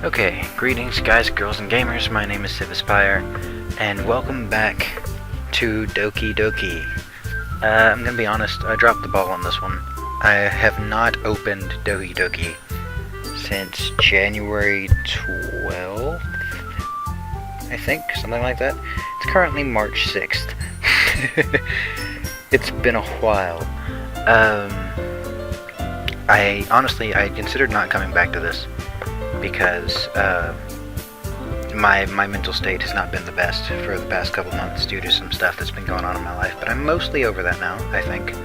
Okay, greetings guys, girls, and gamers. My name is Civispire, and welcome back to Doki Doki. I'm gonna be honest, I dropped the ball on this one. I have not opened Doki Doki since January 12th, I think, something like that. It's currently March 6th. It's been a while. I considered not coming back to this because my mental state has not been the best for the past couple months due to some stuff that's been going on in my life, but I'm mostly over that now, I think.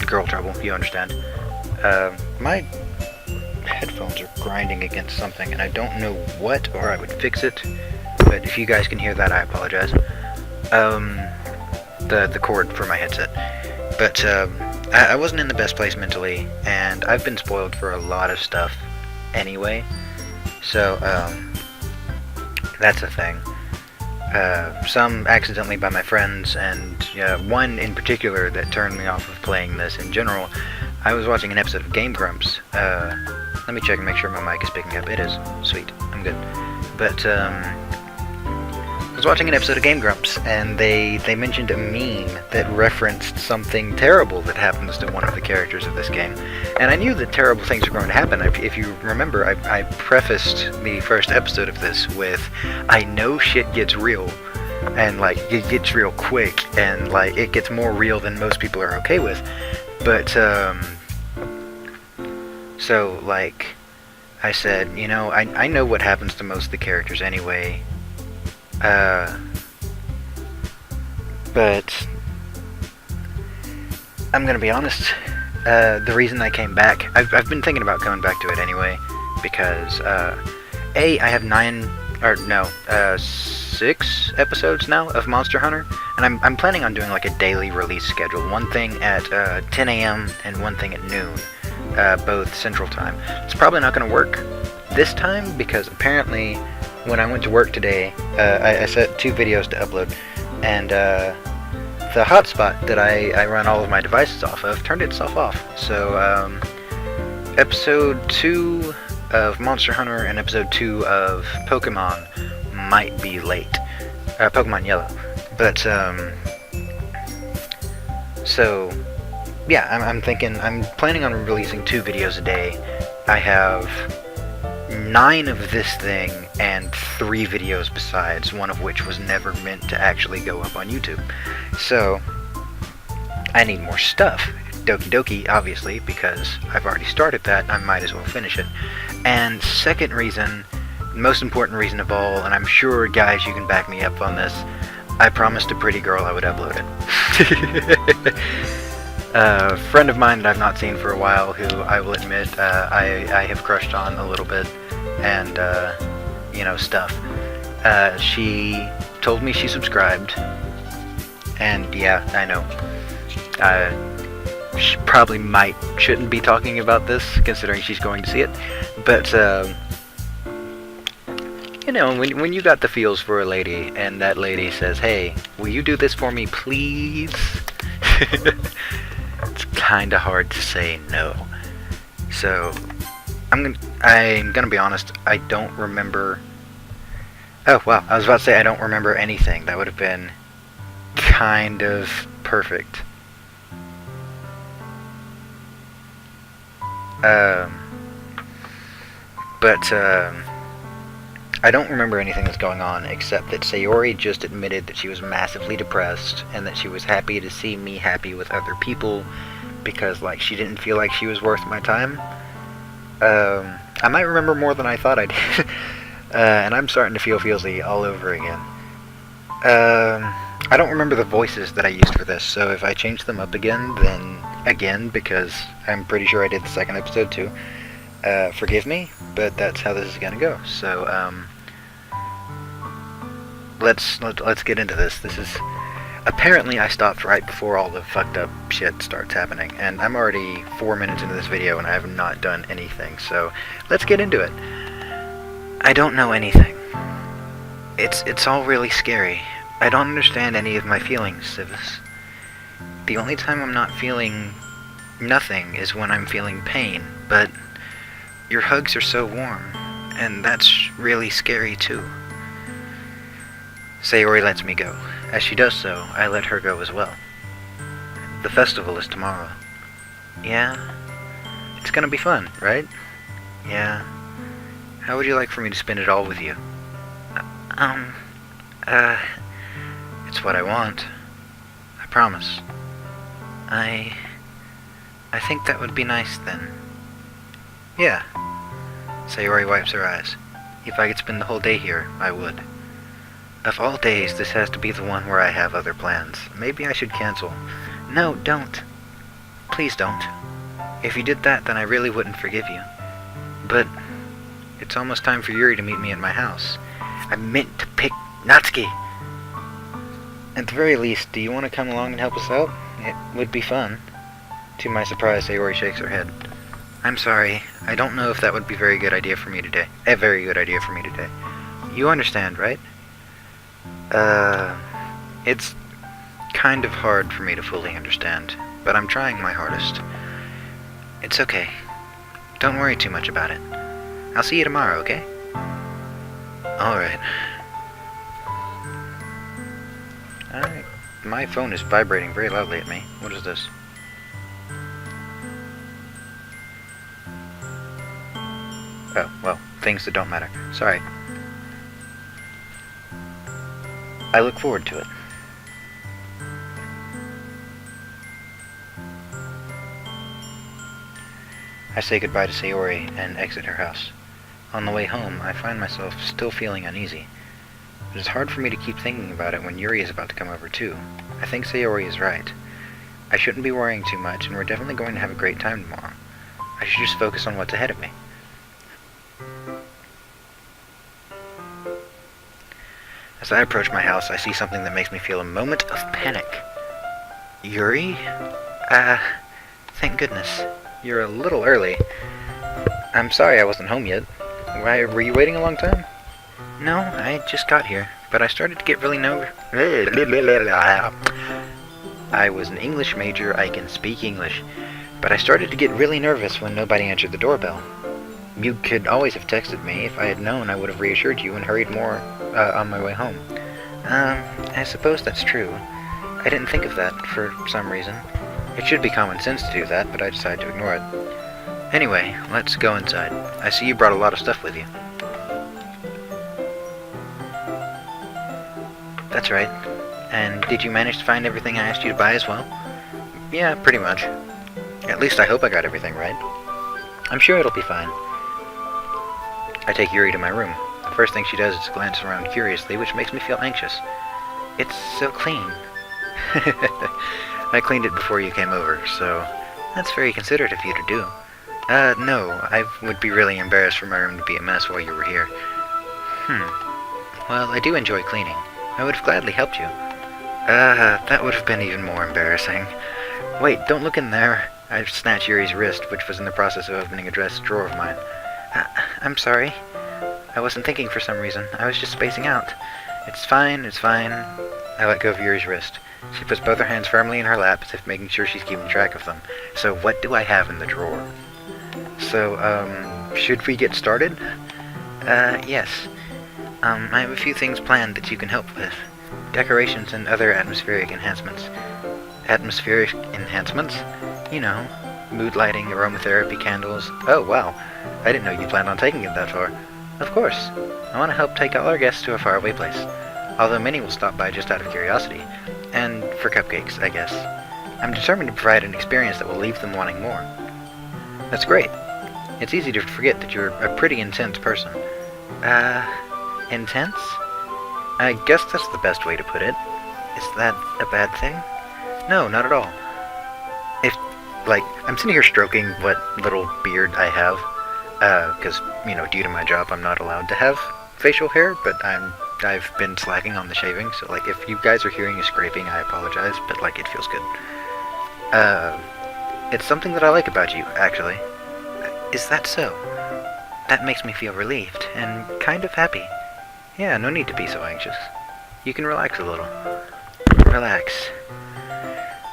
Girl trouble, you understand. My headphones are grinding against something, and I don't know what, or I would fix it, but if you guys can hear that, I apologize. The cord for my headset. But, I wasn't in the best place mentally, and I've been spoiled for a lot of stuff anyway, so that's a thing. Some accidentally by my friends, and one in particular that turned me off of playing this in general. I was watching an episode of Game Grumps. Let me check and make sure my mic is picking up. It is. Sweet. I'm good. But I was watching an episode of Game Grumps, and they mentioned a meme that referenced something terrible that happens to one of the characters of this game. And I knew that terrible things were going to happen. If you remember, I prefaced the first episode of this with, I know shit gets real, and like, it gets real quick, and like, it gets more real than most people are okay with. But, so, like, I said, you know, I know what happens to most of the characters anyway. But I'm gonna be honest, the reason I came back, I've been thinking about coming back to it anyway, because, I have 6 episodes now of Monster Hunter, and I'm planning on doing like a daily release schedule, one thing at 10 a.m. and one thing at noon, both Central Time. It's probably not gonna work this time, because apparently when I went to work today, I set 2 videos to upload, and the hotspot that I run all of my devices off of turned itself off. So episode 2 of Monster Hunter and episode 2 of Pokemon might be late. Pokemon Yellow. But so yeah, I'm planning on releasing 2 videos a day. I have 9 of this thing and 3 videos besides, one of which was never meant to actually go up on YouTube. So I need more stuff. Doki Doki, obviously, because I've already started that, I might as well finish it. And second reason, most important reason of all, and I'm sure guys you can back me up on this, I promised a pretty girl I would upload it. A friend of mine that I've not seen for a while, who I will admit I have crushed on a little bit, and you know, stuff. She told me she subscribed, and yeah, I know. She probably shouldn't be talking about this, considering she's going to see it, but you know, when you got the feels for a lady, and that lady says, "Hey, will you do this for me, please?" It's kinda hard to say no. So I'm gonna be honest, I don't remember. Oh wow, I was about to say I don't remember anything. That would have been kind of perfect. But I don't remember anything that's going on, except that Sayori just admitted that she was massively depressed, and that she was happy to see me happy with other people, because, like, she didn't feel like she was worth my time. I might remember more than I thought I did, and I'm starting to feel feelsy all over again. I don't remember the voices that I used for this, so if I change them up again, then again, because I'm pretty sure I did the second episode too. Forgive me, but that's how this is gonna go. So, let's get into this. This is, apparently I stopped right before all the fucked up shit starts happening, and I'm already 4 minutes into this video and I have not done anything, so let's get into it. I don't know anything. It's all really scary. I don't understand any of my feelings, Civis. The only time I'm not feeling nothing is when I'm feeling pain, but your hugs are so warm. and that's really scary too. Sayori lets me go. As she does so, I let her go as well. The festival is tomorrow. Yeah? It's gonna be fun, right? Yeah. How would you like for me to spend it all with you? It's what I want. I promise. I think that would be nice then. Yeah. Sayori wipes her eyes. If I could spend the whole day here, I would. Of all days, this has to be the one where I have other plans. Maybe I should cancel. No, don't. Please don't. If you did that, then I really wouldn't forgive you. But it's almost time for Yuri to meet me at my house. I meant to pick Natsuki. At the very least, do you want to come along and help us out? It would be fun. To my surprise, Sayori shakes her head. I'm sorry. I don't know if that would be a very good idea for me today. You understand, right? It's kind of hard for me to fully understand, but I'm trying my hardest. It's okay. Don't worry too much about it. I'll see you tomorrow, okay? Alright. Alright. My phone is vibrating very loudly at me. What is this? Oh, well, things that don't matter. Sorry. I look forward to it. I say goodbye to Sayori and exit her house. On the way home, I find myself still feeling uneasy. It is hard for me to keep thinking about it when Yuri is about to come over too. I think Sayori is right. I shouldn't be worrying too much, and we're definitely going to have a great time tomorrow. I should just focus on what's ahead of me. As I approach my house, I see something that makes me feel a moment of panic. Yuri? Thank goodness. You're a little early. I'm sorry I wasn't home yet. Why, were you waiting a long time? No, I just got here, but I started to get really nervous. I was an English major, I can speak English, but I started to get really nervous when nobody answered the doorbell. You could always have texted me. If I had known, I would have reassured you and hurried more on my way home. I suppose that's true. I didn't think of that for some reason. It should be common sense to do that, but I decided to ignore it. Anyway, let's go inside. I see you brought a lot of stuff with you. That's right. And did you manage to find everything I asked you to buy as well? Yeah, pretty much. At least I hope I got everything right. I'm sure it'll be fine. I take Yuri to my room. The first thing she does is glance around curiously, which makes me feel anxious. It's so clean. I cleaned it before you came over, so that's very considerate of you to do. No, I would be really embarrassed for my room to be a mess while you were here. Well, I do enjoy cleaning. I would have gladly helped you. That would have been even more embarrassing. Wait, don't look in there. I snatched Yuri's wrist, which was in the process of opening a dress drawer of mine. I'm sorry. I wasn't thinking for some reason. I was just spacing out. It's fine, it's fine. I let go of Yuri's wrist. She puts both her hands firmly in her lap, as if making sure she's keeping track of them. So what do I have in the drawer? So, should we get started? Yes. I have a few things planned that you can help with. Decorations and other atmospheric enhancements. Atmospheric enhancements? You know, mood lighting, aromatherapy, candles. Oh, wow. I didn't know you planned on taking it that far. Of course. I want to help take all our guests to a faraway place. Although many will stop by just out of curiosity. And for cupcakes, I guess. I'm determined to provide an experience that will leave them wanting more. That's great. It's easy to forget that you're a pretty intense person. Intense? I guess that's the best way to put it. Is that a bad thing? No, not at all. I'm sitting here stroking what little beard I have, because, due to my job, I'm not allowed to have facial hair, but I've been slacking on the shaving, so, if you guys are hearing a scraping, I apologize, but, it feels good. It's something that I like about you, actually. Is that so? That makes me feel relieved, and kind of happy. Yeah, no need to be so anxious. You can relax a little. Relax.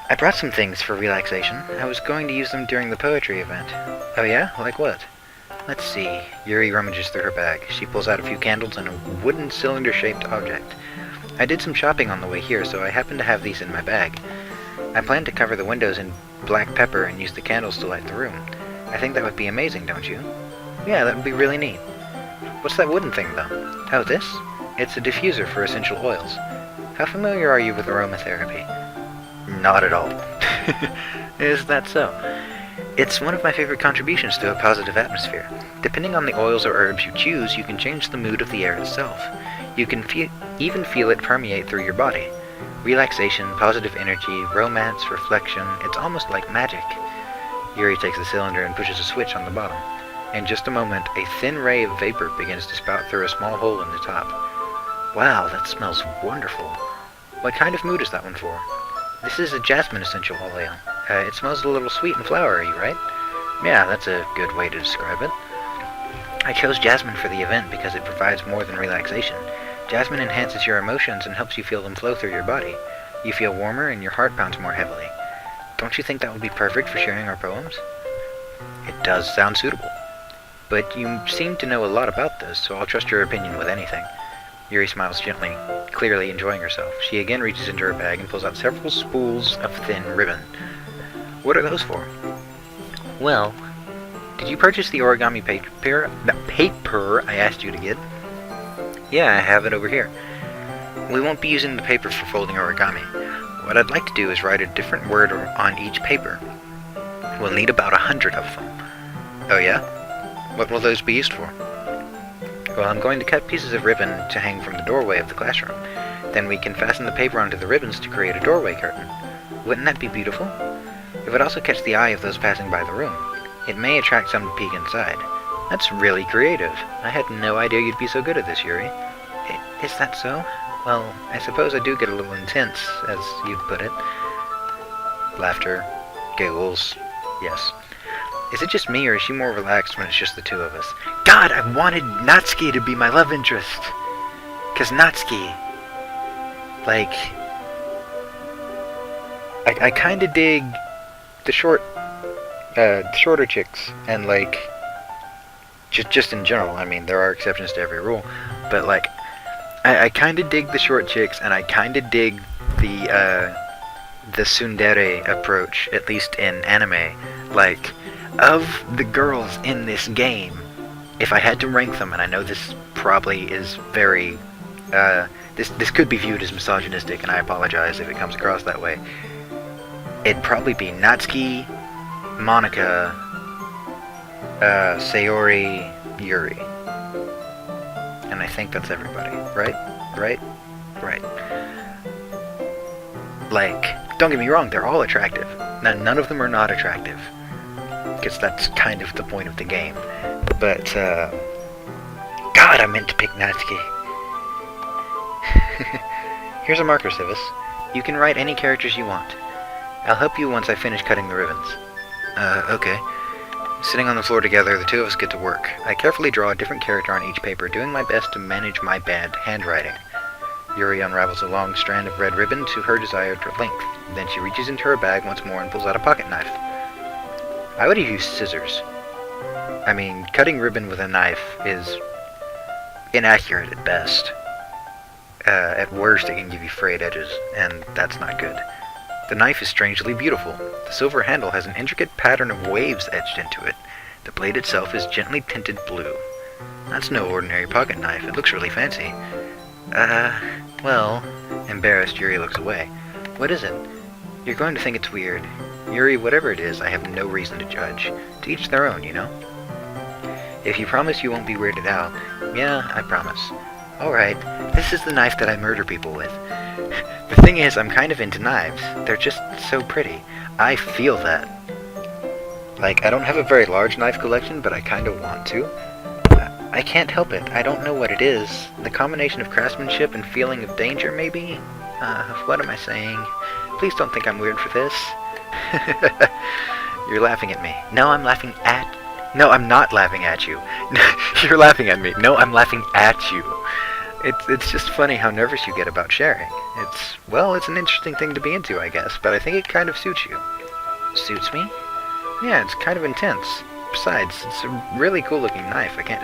I brought some things for relaxation. I was going to use them during the poetry event. Oh yeah? Like what? Let's see. Yuri rummages through her bag. She pulls out a few candles and a wooden cylinder-shaped object. I did some shopping on the way here, so I happen to have these in my bag. I plan to cover the windows in black pepper and use the candles to light the room. I think that would be amazing, don't you? Yeah, that would be really neat. What's that wooden thing, though? Oh, this? It's a diffuser for essential oils. How familiar are you with aromatherapy? Not at all. Is that so? It's one of my favorite contributions to a positive atmosphere. Depending on the oils or herbs you choose, you can change the mood of the air itself. You can even feel it permeate through your body. Relaxation, positive energy, romance, reflection, it's almost like magic. Yuri takes the cylinder and pushes a switch on the bottom. In just a moment, a thin ray of vapor begins to spout through a small hole in the top. Wow, that smells wonderful. What kind of mood is that one for? This is a jasmine essential oil. It smells a little sweet and flowery, right? Yeah, that's a good way to describe it. I chose jasmine for the event because it provides more than relaxation. Jasmine enhances your emotions and helps you feel them flow through your body. You feel warmer and your heart pounds more heavily. Don't you think that would be perfect for sharing our poems? It does sound suitable. But you seem to know a lot about this, so I'll trust your opinion with anything. Yuri smiles gently, clearly enjoying herself. She again reaches into her bag and pulls out several spools of thin ribbon. What are those for? Well, did you purchase the origami paper I asked you to get? Yeah, I have it over here. We won't be using the paper for folding origami. What I'd like to do is write a different word on each paper. We'll need about 100 of them. Oh yeah? What will those be used for? Well, I'm going to cut pieces of ribbon to hang from the doorway of the classroom. Then we can fasten the paper onto the ribbons to create a doorway curtain. Wouldn't that be beautiful? It would also catch the eye of those passing by the room. It may attract some to peek inside. That's really creative. I had no idea you'd be so good at this, Yuri. Is that so? Well, I suppose I do get a little intense, as you'd put it. Laughter. Giggles. Yes. Is it just me, or is she more relaxed when it's just the two of us? God, I wanted Natsuki to be my love interest. 'Cause Natsuki, like, I kinda dig the shorter chicks, and like, just in general. I mean, there are exceptions to every rule, but like, I kinda dig the short chicks, and I kinda dig the tsundere approach, at least in anime. Like, of the girls in this game, if I had to rank them, and I know this probably is very, this could be viewed as misogynistic, and I apologize if it comes across that way. It'd probably be Natsuki, Monika, Sayori, Yuri. And I think that's everybody, right? Right? Like, don't get me wrong, they're all attractive. Now, none of them are not attractive, because that's kind of the point of the game. But, God, I meant to pick Natsuki. Here's a marker, Civis. You can write any characters you want. I'll help you once I finish cutting the ribbons. Okay. Sitting on the floor together, the two of us get to work. I carefully draw a different character on each paper, doing my best to manage my bad handwriting. Yuri unravels a long strand of red ribbon to her desired length. Then she reaches into her bag once more and pulls out a pocket knife. I would have used scissors. I mean, cutting ribbon with a knife is inaccurate at best. At worst, it can give you frayed edges, and that's not good. The knife is strangely beautiful. The silver handle has an intricate pattern of waves etched into it. The blade itself is gently tinted blue. That's no ordinary pocket knife. It looks really fancy. Well, embarrassed, Yuri looks away. What is it? You're going to think it's weird. Yuri, whatever it is, I have no reason to judge. To each their own, you know? If you promise you won't be weirded out. Yeah, I promise. Alright, this is the knife that I murder people with. The thing is, I'm kind of into knives. They're just so pretty. I feel that. Like, I don't have a very large knife collection, but I kind of want to. I can't help it. I don't know what it is. The combination of craftsmanship and feeling of danger, maybe? What am I saying? Please don't think I'm weird for this. You're laughing at me. No, I'm laughing at... No, I'm not laughing at you. You're laughing at me. No, I'm laughing at you. It's just funny how nervous you get about sharing. It's an interesting thing to be into, I guess, but I think it kind of suits you. Suits me? Yeah, it's kind of intense. Besides, it's a really cool looking knife. I can't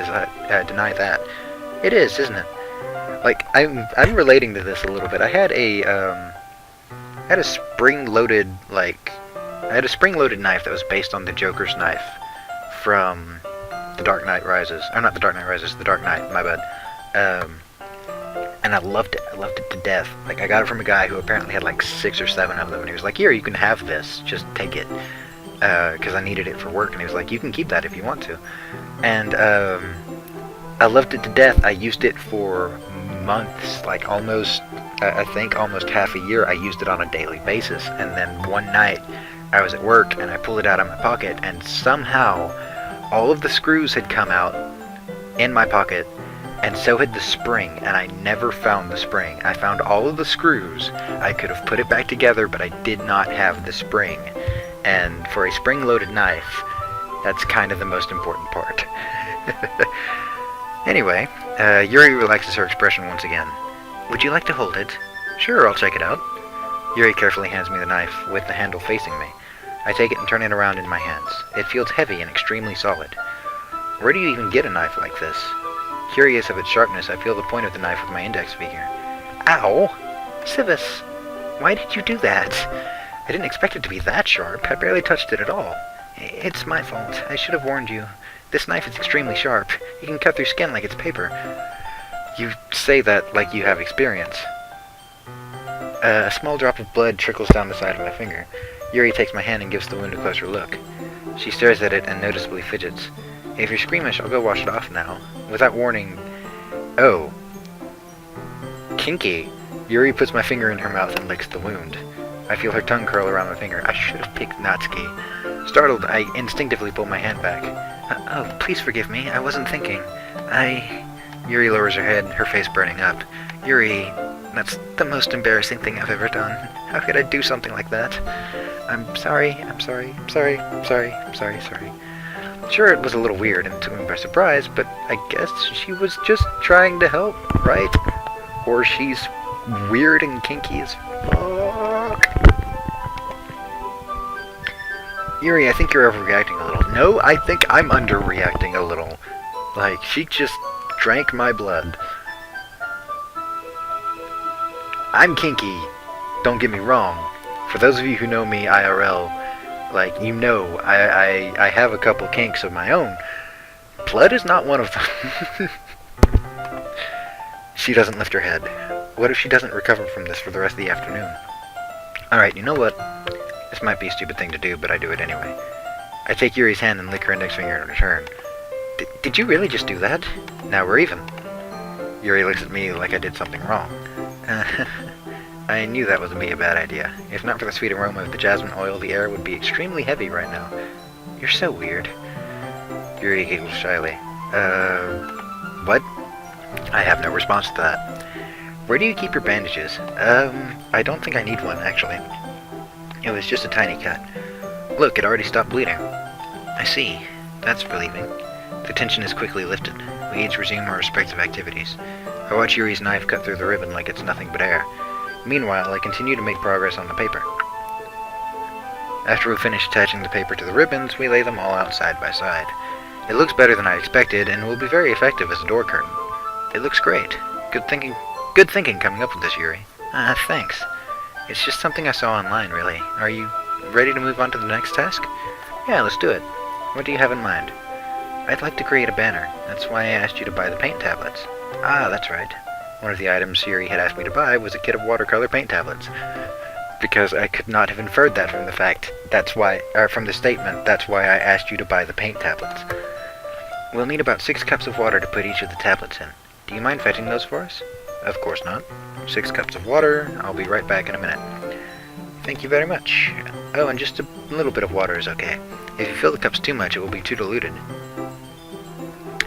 deny that. It is, isn't it? Like, I'm relating to this a little bit. I had a spring-loaded knife that was based on the Joker's knife from The Dark Knight Rises. Or not The Dark Knight Rises, The Dark Knight, my bad. And I loved it. I loved it to death. Like, I got it from a guy who apparently had like 6 or 7 of them, and he was like, here, you can have this. Just take it. Because I needed it for work, and he was like, you can keep that if you want to. And, I loved it to death. I used it for months, like almost, I think almost half a year. I used it on a daily basis, and then one night I was at work and I pulled it out of my pocket, and somehow all of the screws had come out in my pocket, and so had the spring, and I never found the spring. I found all of the screws. I could have put it back together, but I did not have the spring. And for a spring-loaded knife, that's kind of the most important part. Anyway, Yuri relaxes her expression once again. Would you like to hold it? Sure, I'll check it out. Yuri carefully hands me the knife, with the handle facing me. I take it and turn it around in my hands. It feels heavy and extremely solid. Where do you even get a knife like this? Curious of its sharpness, I feel the point of the knife with my index finger. Ow! Civis, why did you do that? I didn't expect it to be that sharp. I barely touched it at all. It's my fault. I should have warned you. This knife is extremely sharp. It can cut through skin like it's paper. You say that like you have experience. A small drop of blood trickles down the side of my finger. Yuri takes my hand and gives the wound a closer look. She stares at it and noticeably fidgets. If you're squeamish, I'll go wash it off now. Without warning... Oh. Kinky. Yuri puts my finger in her mouth and licks the wound. I feel her tongue curl around my finger. I should have picked Natsuki. Startled, I instinctively pull my hand back. Oh, please forgive me. I wasn't thinking. Yuri lowers her head, her face burning up. Yuri, that's the most embarrassing thing I've ever done. How could I do something like that? I'm sorry. Sure, it was a little weird and took me by surprise, but I guess she was just trying to help, right? Or she's weird and kinky as fuck. Yuri, I think you're overreacting a little. No, I think I'm underreacting a little. Like, she just drank my blood. I'm kinky. Don't get me wrong. For those of you who know me IRL, like, you know, I have a couple kinks of my own. Blood is not one of them. She doesn't lift her head. What if she doesn't recover from this for the rest of the afternoon? Alright, you know what? This might be a stupid thing to do, but I do it anyway. I take Yuri's hand and lick her index finger in return. Did you really just do that? Now we're even. Yuri looks at me like I did something wrong. I knew that would be a bad idea. If not for the sweet aroma of the jasmine oil, the air would be extremely heavy right now. You're so weird. Yuri giggles shyly. What? I have no response to that. Where do you keep your bandages? I don't think I need one, actually. It was just a tiny cut. Look, it already stopped bleeding. I see. That's relieving. The tension is quickly lifted. We each resume our respective activities. I watch Yuri's knife cut through the ribbon like it's nothing but air. Meanwhile, I continue to make progress on the paper. After we finish attaching the paper to the ribbons, we lay them all out side by side. It looks better than I expected, and will be very effective as a door curtain. It looks great. Good thinking coming up with this, Yuri. Thanks. It's just something I saw online, really. Are you ready to move on to the next task? Yeah, let's do it. What do you have in mind? I'd like to create a banner. That's why I asked you to buy the paint tablets. Ah, that's right. One of the items Yuri had asked me to buy was a kit of watercolor paint tablets. Because I could not have inferred that from from the statement, that's why I asked you to buy the paint tablets. We'll need about 6 cups of water to put each of the tablets in. Do you mind fetching those for us? Of course not. 6 cups of water. I'll be right back in a minute. Thank you very much. Oh, and just a little bit of water is okay. If you fill the cups too much, it will be too diluted.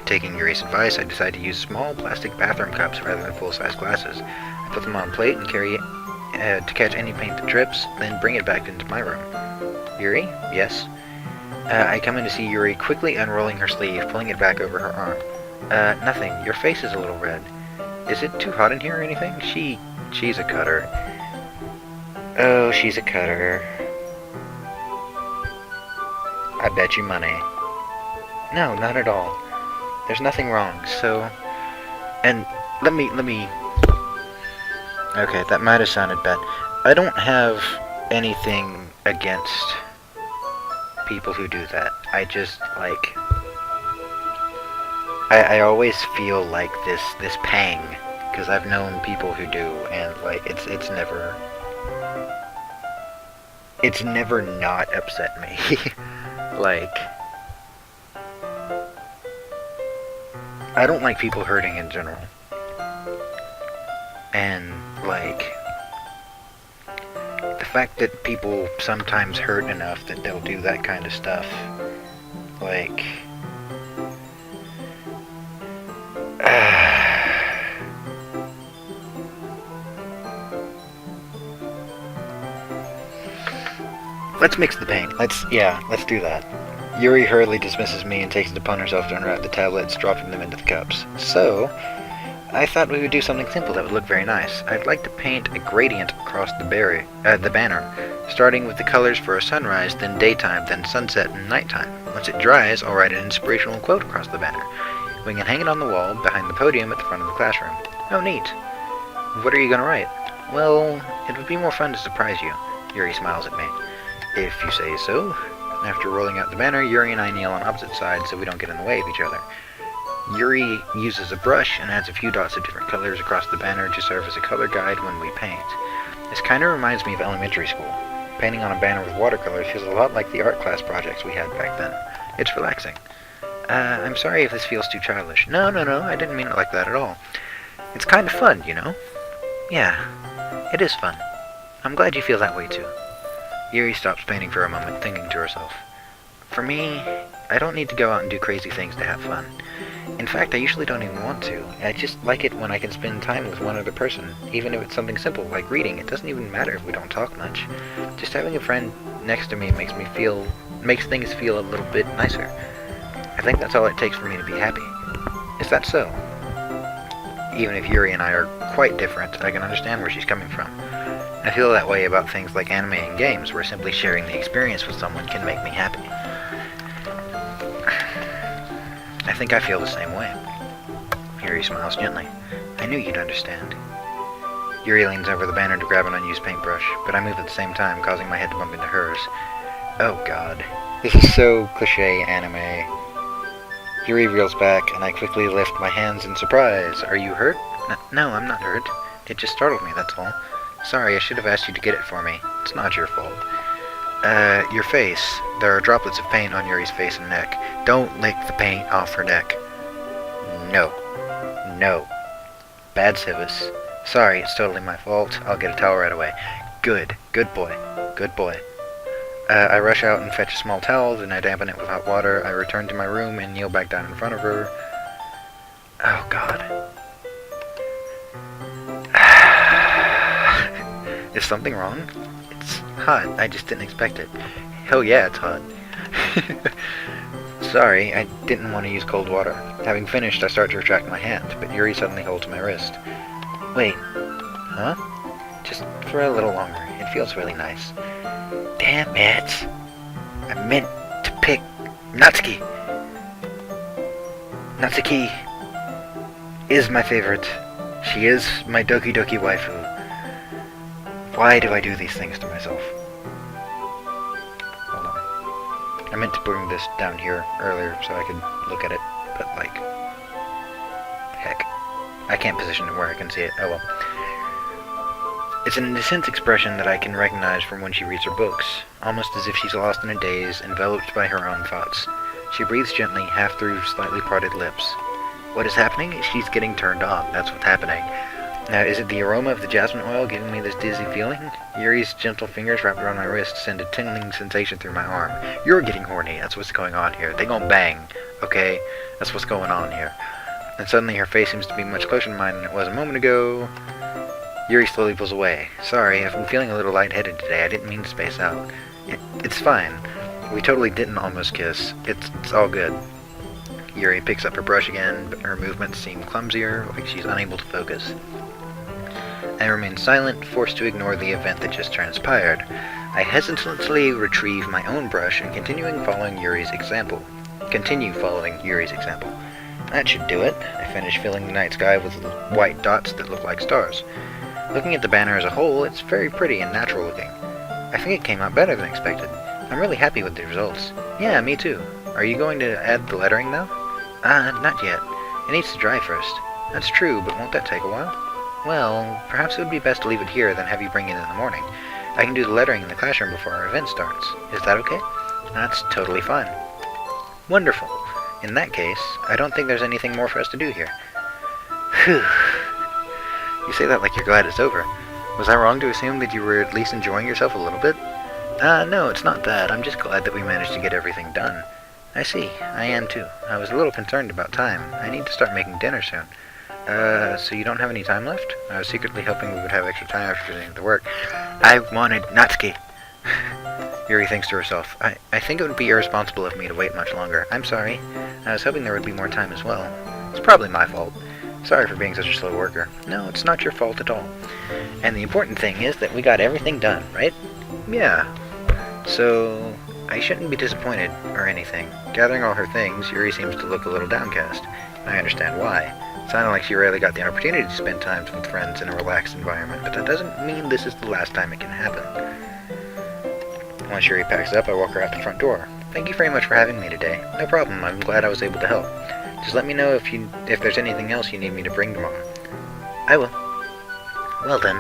Taking Yuri's advice, I decide to use small plastic bathroom cups rather than full-size glasses. I put them on a plate and carry it to catch any paint that drips, then bring it back into my room. Yuri? Yes? I come in to see Yuri quickly unrolling her sleeve, pulling it back over her arm. Nothing. Your face is a little red. Is it too hot in here or anything? She's a cutter. Oh, she's a cutter. I bet you money. No, not at all. There's nothing wrong, so... And let me... Okay, that might have sounded bad. I don't have anything against people who do that. I just, like... I always feel like this pang, because I've known people who do, and, like, it's never not upset me. Like... I don't like people hurting in general. And, like, the fact that people sometimes hurt enough that they'll do that kind of stuff, like, let's mix the paint. Let's do that. Yuri hurriedly dismisses me and takes it upon herself to unwrap the tablets, dropping them into the cups. So, I thought we would do something simple that would look very nice. I'd like to paint a gradient across the banner, starting with the colors for a sunrise, then daytime, then sunset and nighttime. Once it dries, I'll write an inspirational quote across the banner. We can hang it on the wall behind the podium at the front of the classroom. Oh, neat. What are you going to write? Well, it would be more fun to surprise you. Yuri smiles at me. If you say so. After rolling out the banner, Yuri and I kneel on opposite sides so we don't get in the way of each other. Yuri uses a brush and adds a few dots of different colors across the banner to serve as a color guide when we paint. This kinda reminds me of elementary school. Painting on a banner with watercolors feels a lot like the art class projects we had back then. It's relaxing. I'm sorry if this feels too childish. No, I didn't mean it like that at all. It's kind of fun, you know? Yeah, it is fun. I'm glad you feel that way too. Yuri stops painting for a moment, thinking to herself. For me, I don't need to go out and do crazy things to have fun. In fact, I usually don't even want to. I just like it when I can spend time with one other person, even if it's something simple like reading. It doesn't even matter if we don't talk much. Just having a friend next to me makes things feel a little bit nicer. I think that's all it takes for me to be happy. Is that so? Even if Yuri and I are quite different, I can understand where she's coming from. I feel that way about things like anime and games, where simply sharing the experience with someone can make me happy. I think I feel the same way. Yuri smiles gently. I knew you'd understand. Yuri leans over the banner to grab an unused paintbrush, but I move at the same time, causing my head to bump into hers. Oh god. This is so cliché anime. Yuri reels back, and I quickly lift my hands in surprise. Are you hurt? No, I'm not hurt. It just startled me, that's all. Sorry, I should have asked you to get it for me. It's not your fault. Your face. There are droplets of paint on Yuri's face and neck. Don't lick the paint off her neck. No. Bad civis. Sorry, it's totally my fault. I'll get a towel right away. Good boy. I rush out and fetch a small towel, then I dampen it with hot water. I return to my room and kneel back down in front of her. Oh god. Is something wrong? It's hot. I just didn't expect it. Hell yeah, it's hot. Sorry, I didn't want to use cold water. Having finished, I start to retract my hand, but Yuri suddenly holds my wrist. Wait. Huh? Just for a little longer. It feels really nice. Damn it. I meant to pick Natsuki. Natsuki is my favorite. She is my Doki Doki waifu. Why do I do these things to myself? Hold on. I meant to bring this down here earlier so I could look at it, but like... Heck. I can't position it where I can see it. Oh well. It's an intense expression that I can recognize from when she reads her books, almost as if she's lost in a daze, enveloped by her own thoughts. She breathes gently, half through slightly parted lips. What is happening? She's getting turned on. That's what's happening. Now, is it the aroma of the jasmine oil giving me this dizzy feeling? Yuri's gentle fingers wrapped around my wrist send a tingling sensation through my arm. You're getting horny. That's what's going on here. They gon' bang. Okay? That's what's going on here. And suddenly her face seems to be much closer to mine than it was a moment ago. Yuri slowly pulls away. Sorry, I've been feeling a little lightheaded today. I didn't mean to space out. It's fine. We totally didn't almost kiss. It's all good. Yuri picks up her brush again, but her movements seem clumsier, like she's unable to focus. I remain silent, forced to ignore the event that just transpired. I hesitantly retrieve my own brush and continuing following Yuri's example. continue following Yuri's example. That should do it. I finished filling the night sky with white dots that look like stars. Looking at the banner as a whole, it's very pretty and natural looking. I think it came out better than expected. I'm really happy with the results. Yeah, me too. Are you going to add the lettering now? Not yet. It needs to dry first. That's true, but won't that take a while? Well, perhaps it would be best to leave it here than have you bring it in the morning. I can do the lettering in the classroom before our event starts. Is that okay? That's totally fine. Wonderful. In that case, I don't think there's anything more for us to do here. Phew. You say that like you're glad it's over. Was I wrong to assume that you were at least enjoying yourself a little bit? No, it's not that. I'm just glad that we managed to get everything done. I see. I am too. I was a little concerned about time. I need to start making dinner soon. So you don't have any time left? I was secretly hoping we would have extra time after finishing the work. I wanted Natsuki. Yuri thinks to herself. I think it would be irresponsible of me to wait much longer. I'm sorry. I was hoping there would be more time as well. It's probably my fault. Sorry for being such a slow worker. No, it's not your fault at all. And the important thing is that we got everything done, right? Yeah. So, I shouldn't be disappointed or anything. Gathering all her things, Yuri seems to look a little downcast. I understand why. It sounded like she rarely got the opportunity to spend time with friends in a relaxed environment, but that doesn't mean this is the last time it can happen. Once Yuri packs up, I walk her out the front door. Thank you very much for having me today. No problem, I'm glad I was able to help. Just let me know if there's anything else you need me to bring tomorrow. I will. Well then,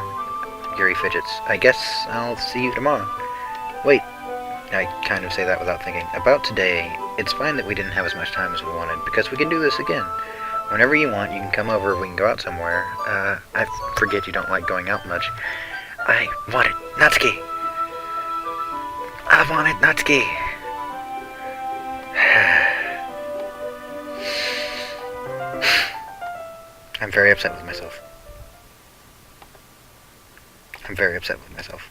Yuri fidgets. I guess I'll see you tomorrow. Wait, I kind of say that without thinking. About today, it's fine that we didn't have as much time as we wanted, because we can do this again. Whenever you want, you can come over, we can go out somewhere. I forget you don't like going out much. I wanted Natsuki! I wanted Natsuki! I'm very upset with myself. I'm very upset with myself.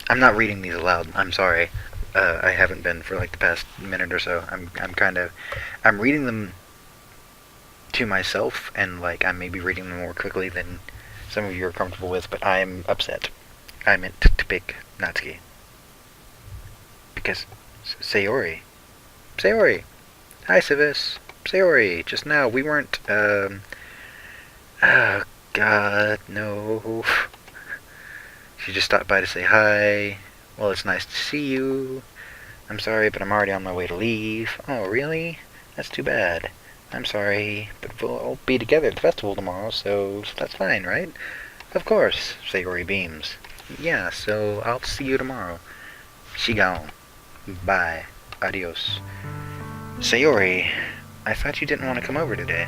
I'm not reading these aloud. I'm sorry. I haven't been for like the past minute or so. I'm reading them to myself, and like I'm maybe reading them more quickly than some of you are comfortable with, but I'm upset. I meant to pick Natsuki. Because Sayori. Hi, Civis. Sayori. Just now, we weren't, oh, God, no. She just stopped by to say hi. Well, it's nice to see you. I'm sorry, but I'm already on my way to leave. Oh, really? That's too bad. I'm sorry, but we'll all be together at the festival tomorrow, so that's fine, right? Of course, Sayori beams. Yeah, so I'll see you tomorrow. She gone. Bye. Adios. Sayori, I thought you didn't want to come over today.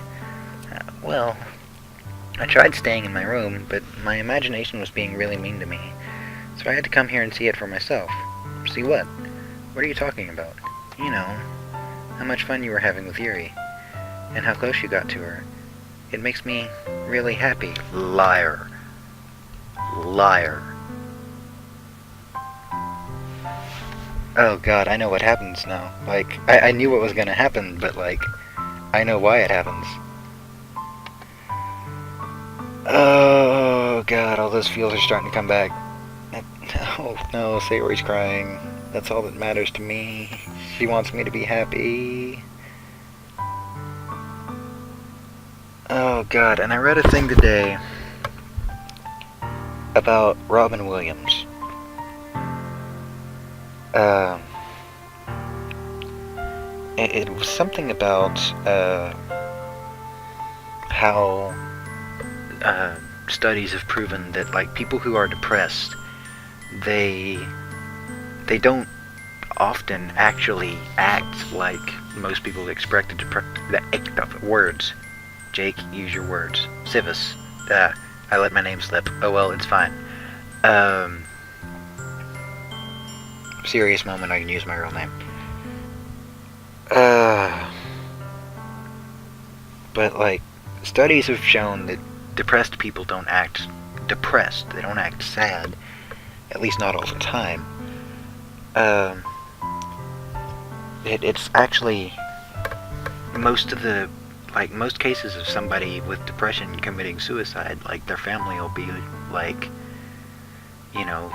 Well, I tried staying in my room, but my imagination was being really mean to me. So I had to come here and see it for myself. See what? What are you talking about? You know, how much fun you were having with Yuri, and how close you got to her. It makes me really happy. Liar. Liar. Oh god, I know what happens now. Like, I knew what was gonna happen, but like, I know why it happens. Oh god, all those feels are starting to come back. Oh no, Sayori's crying. That's all that matters to me. She wants me to be happy. Oh god, and I read a thing today about Robin Williams. It was something about how studies have proven that like people who are depressed, they don't often actually act like most people expect the words. Jake, use your words. Civis. I let my name slip. Oh well, it's fine. Serious moment, I can use my real name. But like, studies have shown that depressed people don't act depressed. They don't act sad. At least not all the time. It's actually most cases of somebody with depression committing suicide, like their family will be like, you know,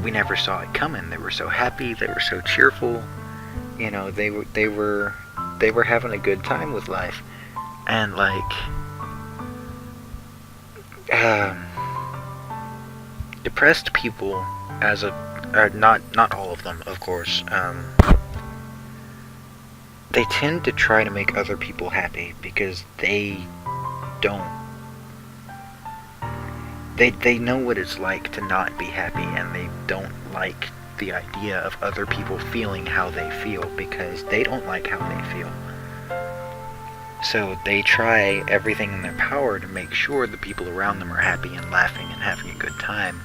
we never saw it coming. They were so happy, they were so cheerful, you know, they were they were having a good time with life. And like, depressed people, not all of them, of course, they tend to try to make other people happy because they don't. They know what it's like to not be happy, and they don't like the idea of other people feeling how they feel because they don't like how they feel. So they try everything in their power to make sure the people around them are happy and laughing and having a good time,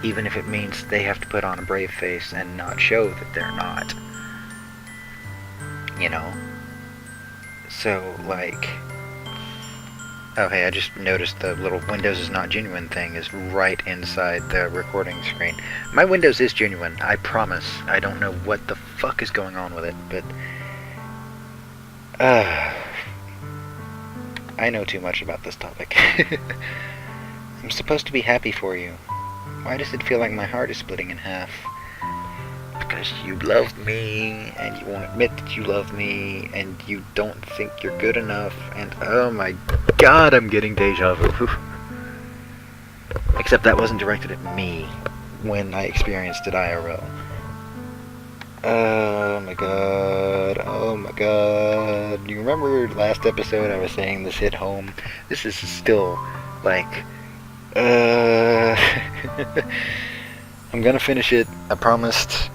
even if it means they have to put on a brave face and not show that they're not. You know? So, like... Oh, hey, I just noticed the little Windows is not genuine thing is right inside the recording screen. My Windows is genuine, I promise. I don't know what the fuck is going on with it, but... I know too much about this topic. I'm supposed to be happy for you. Why does it feel like my heart is splitting in half? Because you love me, and you won't admit that you love me, and you don't think you're good enough, and oh my god, I'm getting deja vu. Except that wasn't directed at me when I experienced it IRL. Oh my god, oh my god. You remember last episode I was saying this hit home? This is still, like, I'm gonna finish it. I promised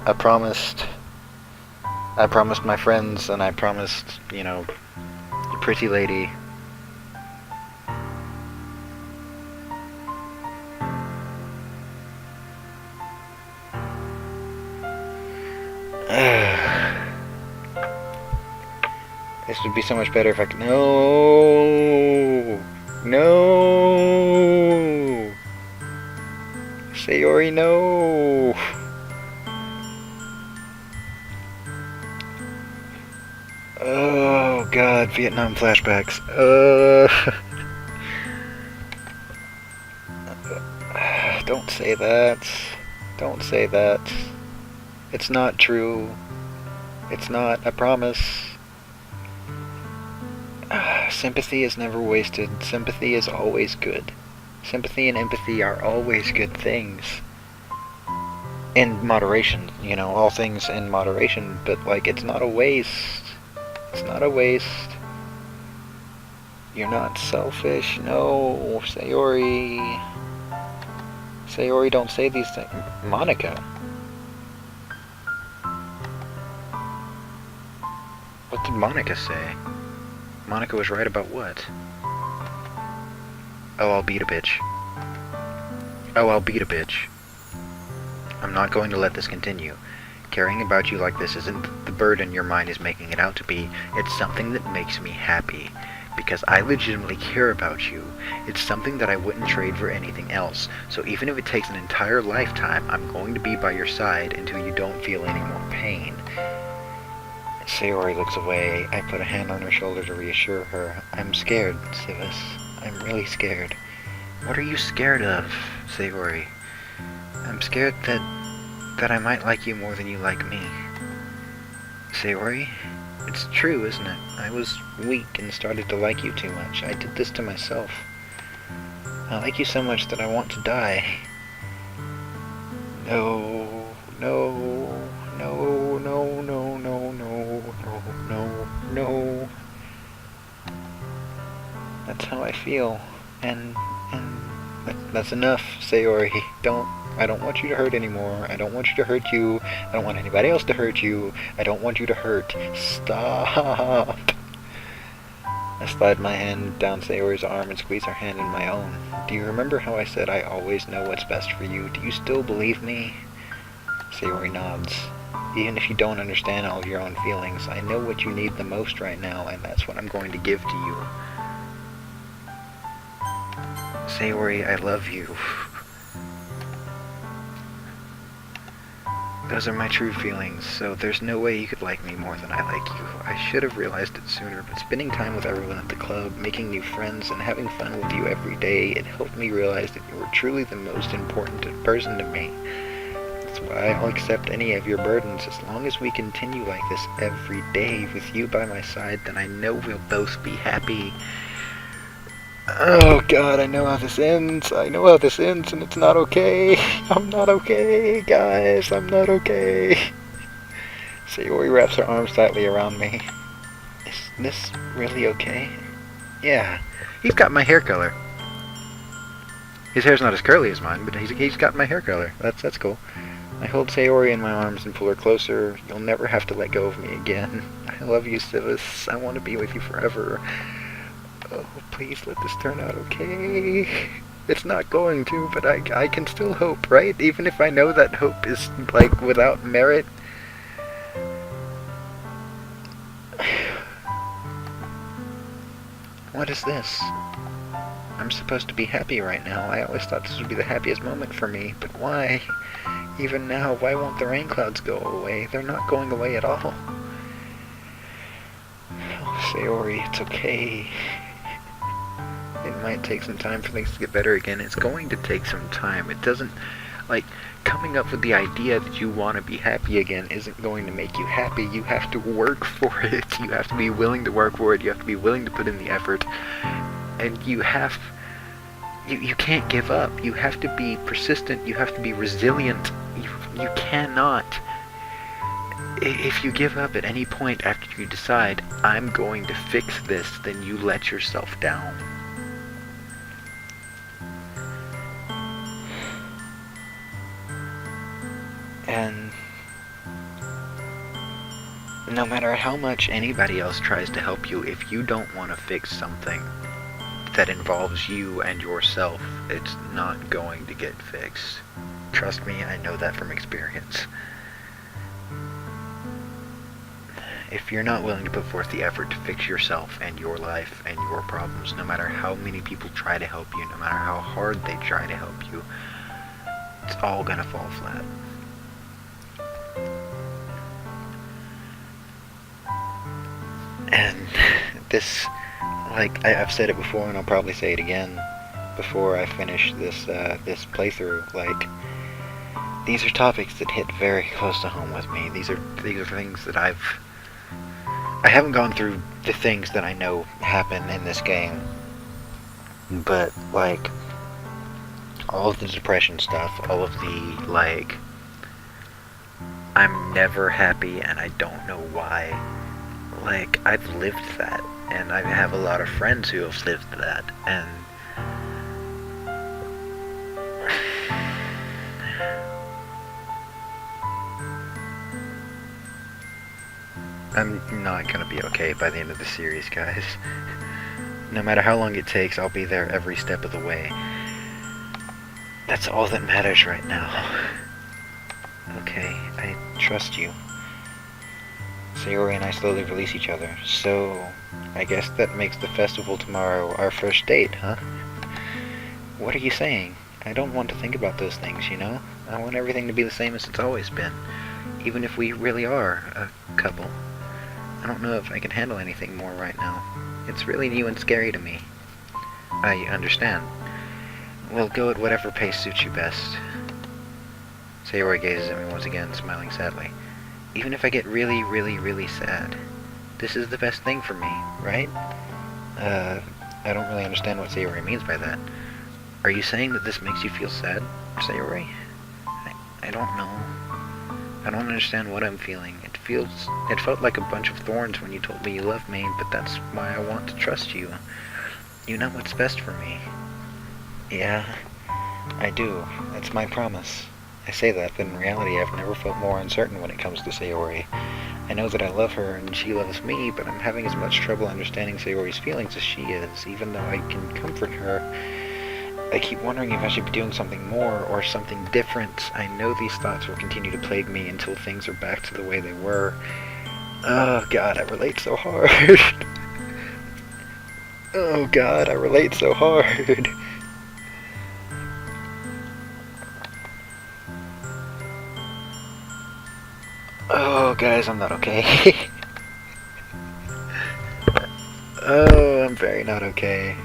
my friends, and I promised, you know, the pretty lady. This would be so much better if I could... No! No! Sayori, no! Oh god, Vietnam flashbacks. Don't say that. Don't say that. It's not true. It's not, I promise. Sympathy is never wasted. Sympathy is always good. Sympathy and empathy are always good things. In moderation, you know, all things in moderation, but like, it's not a waste. It's not a waste. You're not selfish. No, Sayori. Sayori, don't say these things. Monica. What did Monica say? Monica was right about what? Oh, I'll beat a bitch. Oh, I'll beat a bitch. I'm not going to let this continue. Caring about you like this isn't the burden your mind is making it out to be. It's something that makes me happy. Because I legitimately care about you. It's something that I wouldn't trade for anything else. So even if it takes an entire lifetime, I'm going to be by your side until you don't feel any more pain. Sayori looks away. I put a hand on her shoulder to reassure her. I'm scared, Sivis. I'm really scared. What are you scared of, Sayori? I'm scared that I might like you more than you like me. Sayori? It's true, isn't it? I was weak and started to like you too much. I did this to myself. I like you so much that I want to die. No, no, no, no, no, no, no, no, no. That's how I feel. And that's enough, Sayori. I don't want you to hurt anymore. I don't want you to hurt you. I don't want anybody else to hurt you. I don't want you to hurt. Stop. I slide my hand down Sayori's arm and squeeze her hand in my own. Do you remember how I said I always know what's best for you? Do you still believe me? Sayori nods. Even if you don't understand all of your own feelings, I know what you need the most right now, and that's what I'm going to give to you. Sayori, I love you. Those are my true feelings, so there's no way you could like me more than I like you. I should have realized it sooner, but spending time with everyone at the club, making new friends, and having fun with you every day, it helped me realize that you were truly the most important person to me. It's I'll accept any of your burdens. As long as we continue like this every day with you by my side, then I know we'll both be happy. Oh god, I know how this ends. I know how this ends, and it's not okay. I'm not okay, guys. I'm not okay. Sayori wraps her arms tightly around me. Is this really okay? Yeah. He's got my hair color. His hair's not as curly as mine, but he's got my hair color. That's cool. I hold Sayori in my arms and pull her closer. You'll never have to let go of me again. I love you, Sivis. I want to be with you forever. Oh, please let this turn out okay. It's not going to, but I can still hope, right? Even if I know that hope is, like, without merit. What is this? I'm supposed to be happy right now. I always thought this would be the happiest moment for me, but why? Even now, why won't the rain clouds go away? They're not going away at all. Oh, Sayori, it's okay. It might take some time for things to get better again. It's going to take some time. It doesn't, like, coming up with the idea that you want to be happy again isn't going to make you happy. You have to work for it. You have to be willing to work for it. You have to be willing to put in the effort. And you can't give up. You have to be persistent. You have to be resilient. You cannot. If you give up at any point after you decide, I'm going to fix this, then you let yourself down. And no matter how much anybody else tries to help you, if you don't want to fix something that involves you and yourself, it's not going to get fixed. Trust me, I know that from experience. If you're not willing to put forth the effort to fix yourself and your life and your problems, no matter how many people try to help you, no matter how hard they try to help you, it's all gonna fall flat. And this, like, I've said it before and I'll probably say it again before I finish this playthrough, like, these are topics that hit very close to home with me. These are things that I haven't gone through the things that I know happen in this game, but, like, all of the depression stuff, all of the, like, I'm never happy and I don't know why. Like, I've lived that, and I have a lot of friends who have lived that, and I'm not gonna be okay by the end of the series, guys. No matter how long it takes, I'll be there every step of the way. That's all that matters right now. Okay, I trust you. Sayori and I slowly release each other. So, I guess that makes the festival tomorrow our first date, huh? What are you saying? I don't want to think about those things, you know? I want everything to be the same as it's always been. Even if we really are a couple. I don't know if I can handle anything more right now. It's really new and scary to me. I understand. We'll go at whatever pace suits you best. Sayori gazes at me once again, smiling sadly. Even if I get really, really, really sad, this is the best thing for me, right? I don't really understand what Sayori means by that. Are you saying that this makes you feel sad, Sayori? I don't know. I don't understand what I'm feeling. It felt like a bunch of thorns when you told me you loved me, but that's why I want to trust you. You know what's best for me. Yeah, I do. That's my promise. I say that, but in reality I've never felt more uncertain when it comes to Sayori. I know that I love her and she loves me, but I'm having as much trouble understanding Sayori's feelings as she is. Even though I can comfort her, I keep wondering if I should be doing something more or something different. I know these thoughts will continue to plague me until things are back to the way they were. Oh god, I relate so hard. Oh god, I relate so hard. Oh, guys, I'm not okay. Oh, I'm very not okay.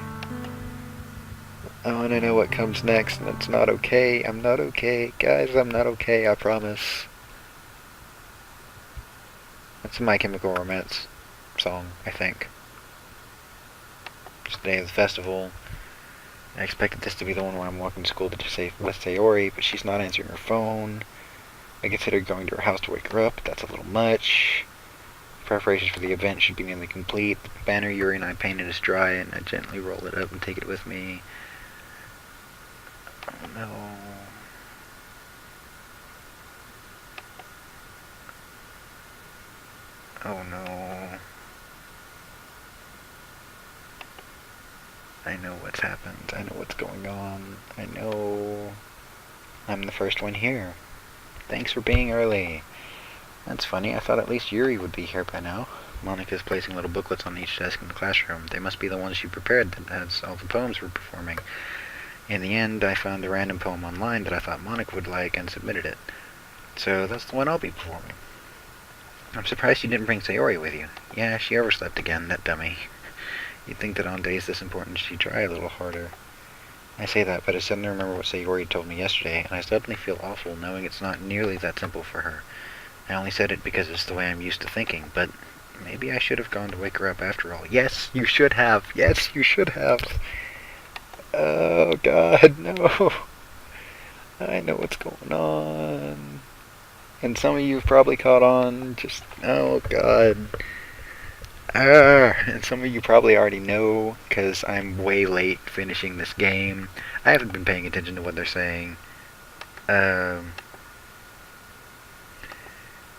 Oh, and I know what comes next, and it's not okay. I'm not okay. Guys, I'm not okay, I promise. That's a My Chemical Romance song, I think. It's the day of the festival. I expected this to be the one where I'm walking to school to just say, let's say Ori, but she's not answering her phone. I considered going to her house to wake her up, but that's a little much. Preparations for the event should be nearly complete. The banner Yuri and I painted is dry, and I gently roll it up and take it with me. Oh no. Oh no. I know what's happened. I know what's going on. I know I'm the first one here. Thanks for being early. That's funny. I thought at least Yuri would be here by now. Monica's placing little booklets on each desk in the classroom. They must be the ones she prepared that has all the poems we're performing. In the end, I found a random poem online that I thought Monica would like and submitted it. So that's the one I'll be performing. I'm surprised you didn't bring Sayori with you. Yeah, she overslept again, that dummy. You'd think that on days this important she'd try a little harder. I say that, but I suddenly remember what Sayori told me yesterday, and I suddenly feel awful knowing it's not nearly that simple for her. I only said it because it's the way I'm used to thinking, but maybe I should have gone to wake her up after all. Yes, you should have. Yes, you should have. Oh, God, no. I know what's going on. And some of you have probably caught on. Just, oh, God. And some of you probably already know, because I'm way late finishing this game. I haven't been paying attention to what they're saying.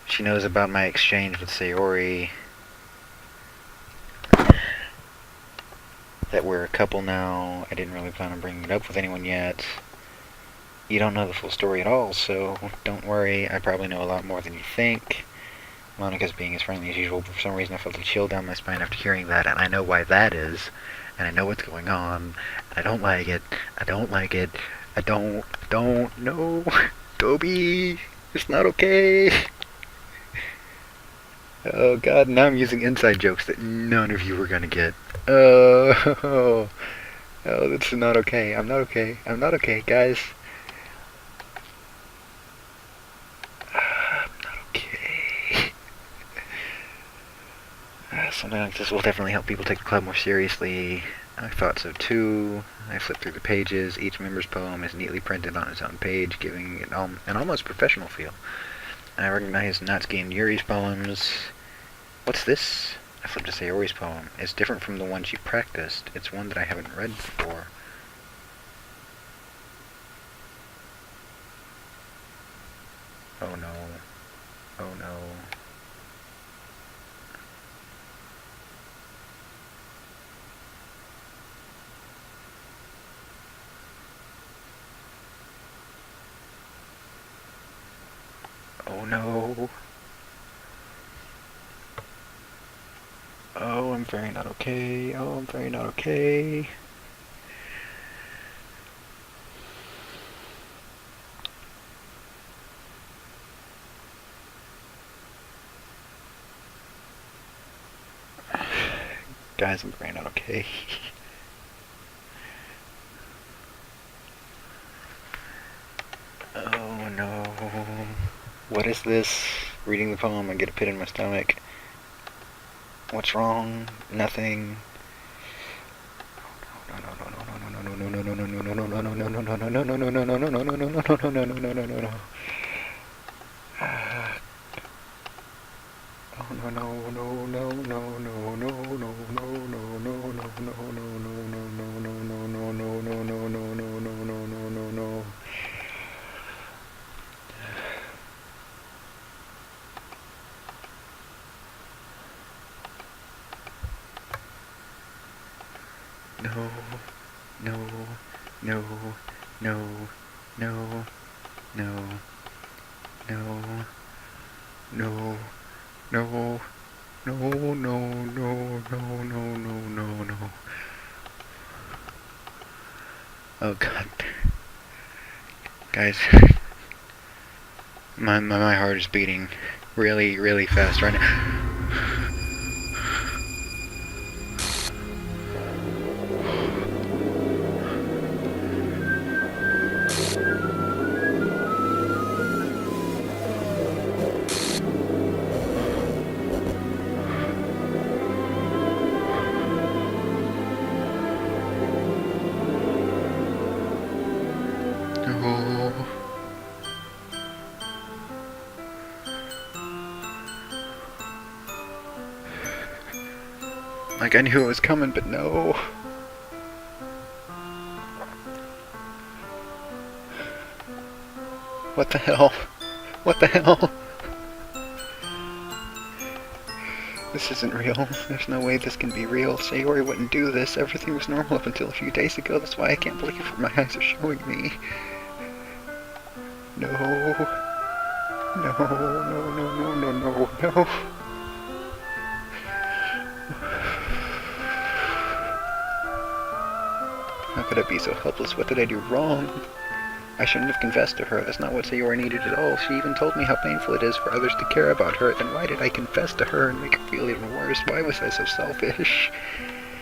She knows about my exchange with Sayori. That we're a couple now. I didn't really plan on bringing it up with anyone yet. You don't know the full story at all, so don't worry. I probably know a lot more than you think. Monica's being as friendly as usual, but for some reason I felt a chill down my spine after hearing that, and I know why that is. And I know what's going on. And I don't like it. I don't like it. I don't, no. Toby, it's not okay. Oh God, now I'm using inside jokes that none of you were gonna get. Oh, this is not okay. I'm not okay. I'm not okay, guys. I'm not okay. Something like this will definitely help people take the club more seriously. I thought so too. I flipped through the pages. Each member's poem is neatly printed on its own page, giving it an almost professional feel. I recognized Natsuki and Yuri's poems. What's this? I flipped to Sayori's poem. It's different from the one she practiced. It's one that I haven't read before. Oh no. Oh no. Oh no. Oh, I'm very not okay. Oh, I'm very not okay. Guys, I'm very not okay. Oh no. What is this? Reading the poem, I get a pit in my stomach. What's wrong? Nothing. No, no, no, no, no, no, no, no, no, no, no, no, no, no, no, no. Oh God. Guys, my heart is beating really, really fast right now. Like, I knew it was coming, but no. What the hell? What the hell? This isn't real. There's no way this can be real. Sayori wouldn't do this. Everything was normal up until a few days ago. That's why I can't believe what my eyes are showing me. No. No, no, no, no, no, no, no. How could I be so helpless? What did I do wrong? I shouldn't have confessed to her. That's not what Sayori needed at all. She even told me how painful it is for others to care about her. Then why did I confess to her and make her feel even worse? Why was I so selfish?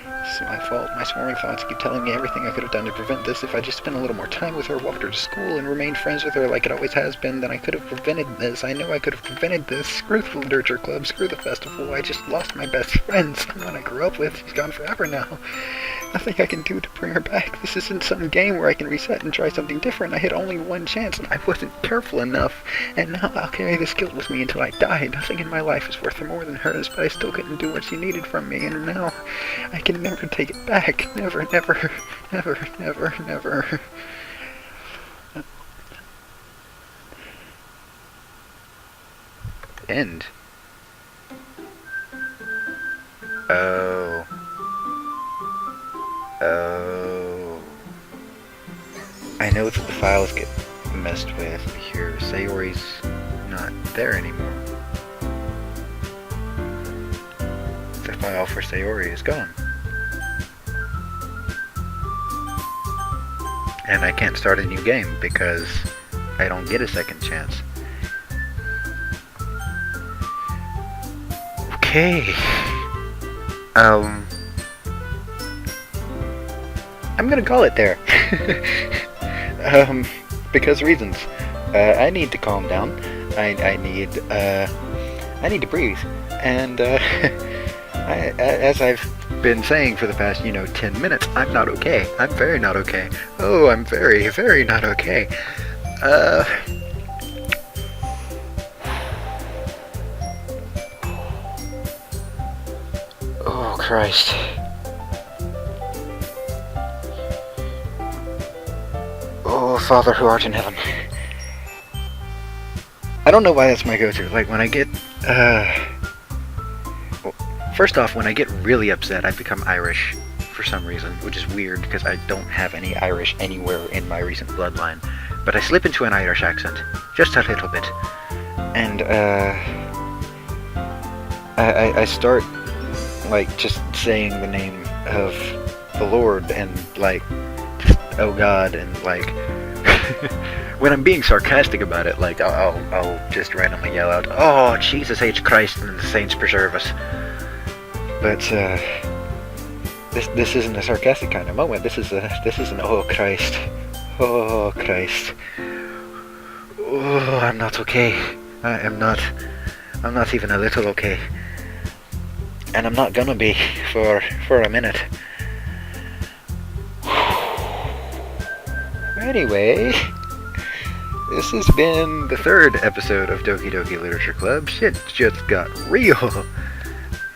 It's my fault. My swarming thoughts keep telling me everything I could have done to prevent this. If I just spent a little more time with her, walked her to school, and remained friends with her like it always has been, then I could have prevented this. I know I could have prevented this. Screw the literature club. Screw the festival. I just lost my best friend. Someone I grew up with. She's gone forever now. Nothing I can do to bring her back. This isn't some game where I can reset and try something different. I had only one chance, and I wasn't careful enough. And now I'll carry this guilt with me until I die. Nothing in my life is worth more than hers, but I still couldn't do what she needed from me, and now I can never take it back. Never, never, never, never, never. End. Oh. Oh. I know that the files get messed with here. Sayori's not there anymore. The file for Sayori is gone. And I can't start a new game because I don't get a second chance. Okay. I'm gonna call it there. Because reasons. I need to calm down. I need to breathe. And as I've been saying for the past, 10 minutes, I'm not okay. I'm very not okay. Oh, I'm very, very not okay. Oh, Christ. Oh, Father who art in heaven. I don't know why that's my go-to. Like, when I get, well, first off, when I get really upset, I become Irish for some reason, which is weird because I don't have any Irish anywhere in my recent bloodline. But I slip into an Irish accent, just a little bit. And, I start, like, just saying the name of the Lord and, like, just, oh God, and, like, when I'm being sarcastic about it, like, I'll just randomly yell out, oh, Jesus H. Christ and the saints preserve us. But, this isn't a sarcastic kind of moment. This is an oh Christ. Oh Christ. Oh, I'm not okay. I'm not even a little okay. And I'm not gonna be for a minute. Anyway, this has been the third episode of Doki Doki Literature Club. Shit just got real.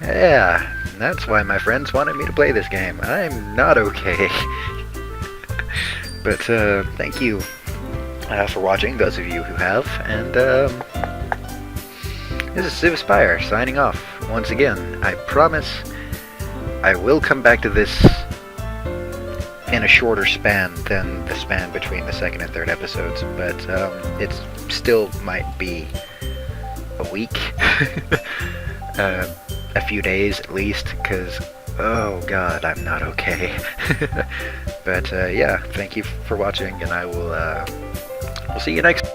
Yeah, that's why my friends wanted me to play this game. I'm not okay. But thank you for watching, those of you who have. And this is Civ Aspire signing off. Once again, I promise I will come back to this in a shorter span than the span between the second and third episodes, but it still might be a week, a few days at least, because, oh God, I'm not okay. But yeah, thank you for watching, and I will we'll see you next